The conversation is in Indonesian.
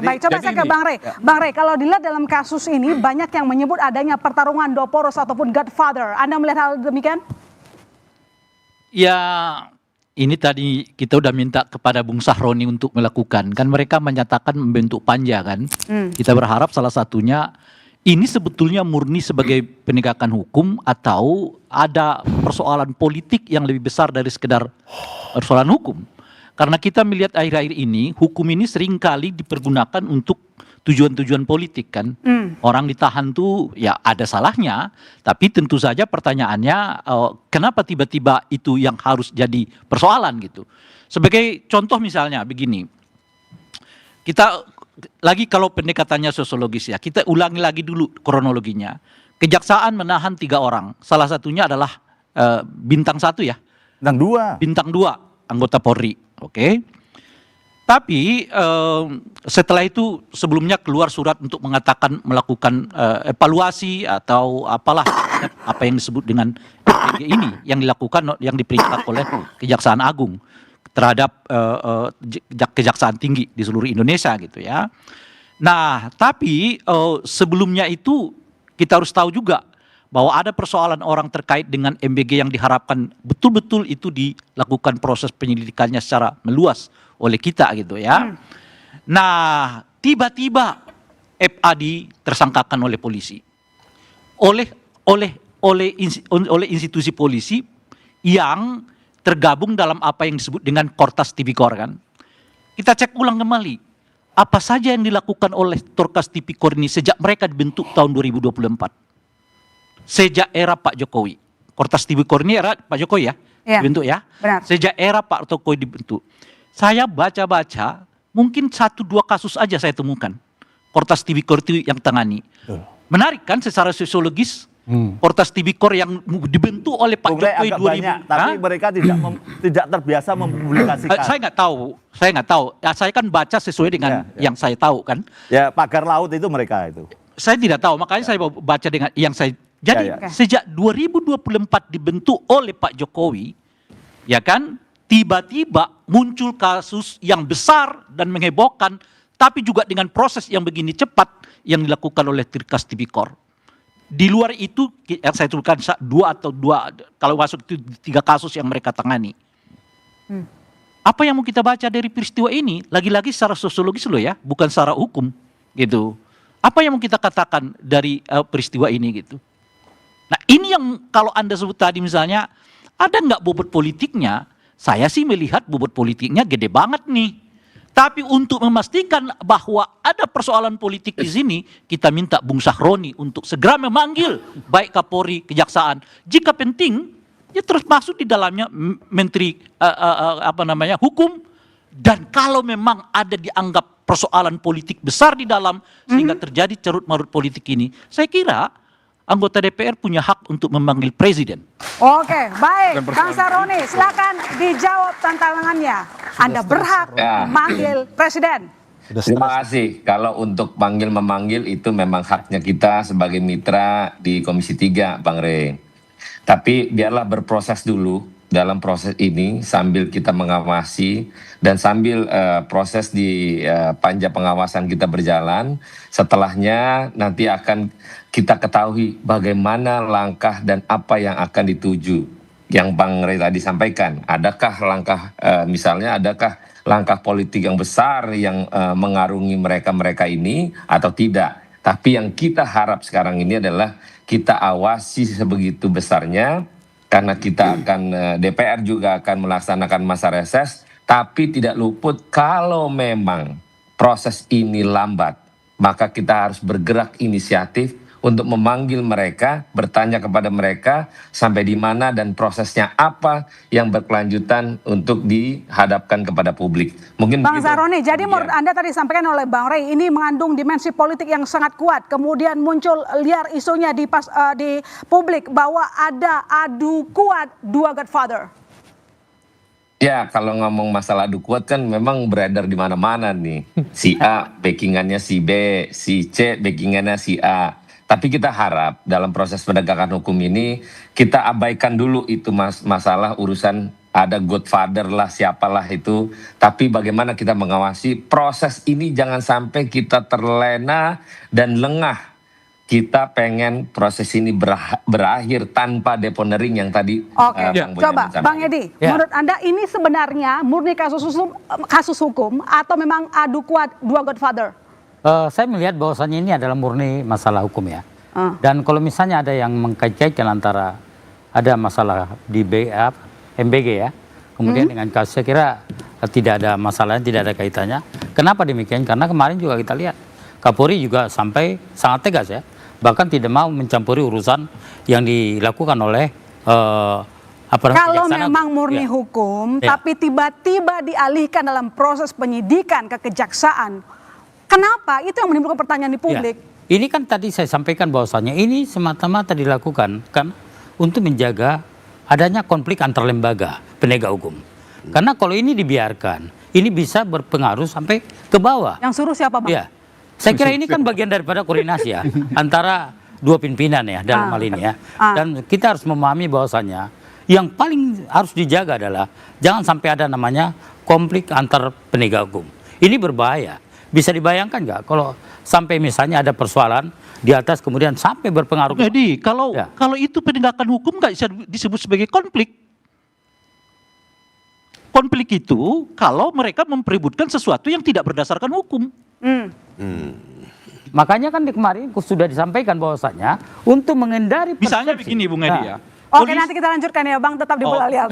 Baik, coba saya ke Bang Rey. Bang Rey, kalau dilihat dalam kasus ini banyak yang menyebut adanya pertarungan dua poros ataupun Godfather. Anda melihat hal demikian? Ya, ini tadi kita udah minta kepada Bung Sahroni untuk melakukan. Kan mereka menyatakan membentuk panja kan. Kita berharap salah satunya ini sebetulnya murni sebagai penegakan hukum atau ada persoalan politik yang lebih besar dari sekedar persoalan hukum. Karena kita melihat akhir-akhir ini, hukum ini seringkali dipergunakan untuk tujuan-tujuan politik kan. Orang ditahan tuh ya ada salahnya, tapi tentu saja pertanyaannya kenapa tiba-tiba itu yang harus jadi persoalan gitu. Sebagai contoh misalnya begini, kita lagi kalau pendekatannya sosiologis ya, kita ulangi lagi dulu kronologinya. Kejaksaan menahan 3 orang, salah satunya adalah bintang 1 ya. Bintang 2 anggota Polri. Oke, tapi setelah itu sebelumnya keluar surat untuk mengatakan melakukan evaluasi atau apalah apa yang disebut dengan EPG ini yang dilakukan yang diperintah oleh Kejaksaan Agung terhadap Kejaksaan Tinggi di seluruh Indonesia gitu ya. Nah, tapi sebelumnya itu kita harus tahu juga bahwa ada persoalan orang terkait dengan MBG yang diharapkan betul-betul itu dilakukan proses penyelidikannya secara meluas oleh kita gitu ya. Nah, tiba-tiba FA ditersangkakan oleh polisi. Oleh institusi polisi yang tergabung dalam apa yang disebut dengan Kortas Tipikor kan. Kita cek ulang kembali. Apa saja yang dilakukan oleh Kortas Tipikor ini sejak mereka dibentuk tahun 2024. Sejak era Pak Jokowi. Kortas Tipikor ini era Pak Jokowi ya, dibentuk ya. Benar. Sejak era Pak Jokowi dibentuk. Saya baca-baca, mungkin 1-2 kasus aja saya temukan. Kortas Tipikor itu yang tangani. Menarik kan secara sosiologis? Kortas Tipikor yang dibentuk oleh Pak Jokowi 2000. Banyak, tapi mereka tidak terbiasa mempublikasikan. Saya nggak tahu. Ya, saya kan baca sesuai dengan yang saya tahu kan. Ya, pagar laut itu mereka itu. Saya tidak tahu, makanya saya baca dengan yang saya. Jadi sejak 2024 dibentuk oleh Pak Jokowi, ya kan, tiba-tiba muncul kasus yang besar dan menghebohkan, tapi juga dengan proses yang begini cepat yang dilakukan oleh Kortas Tipikor. Di luar itu, yang saya tuliskan 2 kalau masuk itu 3 kasus yang mereka tangani. Apa yang mau kita baca dari peristiwa ini? Lagi-lagi secara sosiologis loh ya, bukan secara hukum gitu. Apa yang mau kita katakan dari peristiwa ini gitu? Nah ini yang kalau Anda sebut tadi misalnya, ada nggak bobot politiknya? Saya sih melihat bobot politiknya gede banget nih. Tapi untuk memastikan bahwa ada persoalan politik di sini, kita minta Bung Sahroni untuk segera memanggil baik Kapolri, Kejaksaan. Jika penting, ya terus masuk di dalamnya Menteri Hukum. Dan kalau memang ada dianggap persoalan politik besar di dalam sehingga terjadi carut-marut politik ini, saya kira anggota DPR punya hak untuk memanggil presiden. Oke, baik. Bang Sahroni, silakan dijawab tantangannya. Anda berhak memanggil presiden. Terima kasih. Kalau untuk memanggil itu memang haknya kita sebagai mitra di Komisi 3, Bang Rey. Tapi biarlah berproses dulu dalam proses ini sambil kita mengawasi dan sambil proses di panja pengawasan kita berjalan. Setelahnya nanti akan kita ketahui bagaimana langkah dan apa yang akan dituju. Yang Bang Rey tadi sampaikan, adakah langkah politik yang besar yang mengarungi mereka ini atau tidak. Tapi yang kita harap sekarang ini adalah kita awasi sebegitu besarnya, karena kita akan DPR juga akan melaksanakan masa reses, tapi tidak luput kalau memang proses ini lambat, maka kita harus bergerak inisiatif untuk memanggil mereka, bertanya kepada mereka sampai di mana dan prosesnya apa yang berkelanjutan untuk dihadapkan kepada publik. Mungkin Bang Sahroni, jadi menurut Anda tadi disampaikan oleh Bang Rey, ini mengandung dimensi politik yang sangat kuat. Kemudian muncul liar isunya di publik bahwa ada adu kuat 2 Godfather. Ya, kalau ngomong masalah adu kuat kan memang beredar di mana-mana nih. Si A backingannya si B, si C backingannya si A. Tapi kita harap dalam proses penegakan hukum ini kita abaikan dulu itu masalah urusan ada Godfather lah, siapalah itu. Tapi bagaimana kita mengawasi proses ini, jangan sampai kita terlena dan lengah. Kita pengen proses ini berakhir tanpa deponering yang tadi. Oke, Bang Bonyamin coba sampaikan. Bang Edi, menurut Anda ini sebenarnya murni kasus hukum atau memang adu kuat dua Godfather? Saya melihat bahwasannya ini adalah murni masalah hukum ya. Dan kalau misalnya ada yang mengkait-kaitkan antara ada masalah di MBG ya, kemudian dengan kasus, saya kira tidak ada masalah, tidak ada kaitannya. Kenapa demikian? Karena kemarin juga kita lihat Kapolri juga sampai sangat tegas ya, bahkan tidak mau mencampuri urusan yang dilakukan oleh Kalau memang murni hukum, tapi tiba-tiba dialihkan dalam proses penyidikan ke kejaksaan, kenapa? Itu yang menimbulkan pertanyaan di publik. Ya. Ini kan tadi saya sampaikan bahwasannya ini semata-mata dilakukan kan untuk menjaga adanya konflik antar lembaga penegak hukum. Karena kalau ini dibiarkan, ini bisa berpengaruh sampai ke bawah. Yang suruh siapa, Bang? Ya. Saya kira ini kan bagian daripada koordinasi ya antara dua pimpinan ya dalam hal ini ya. Dan kita harus memahami bahwasannya yang paling harus dijaga adalah jangan sampai ada namanya konflik antar penegak hukum. Ini berbahaya. Bisa dibayangkan nggak kalau sampai misalnya ada persoalan di atas kemudian sampai berpengaruh. Jadi kalau itu penegakan hukum nggak bisa disebut sebagai konflik. Konflik itu kalau mereka memperebutkan sesuatu yang tidak berdasarkan hukum. Makanya kan kemarin sudah disampaikan bahwasanya untuk menghindari Misalnya persepsi. begini Bung Edi ya. Oke, nanti kita lanjutkan ya Bang, tetap di Bola Liar.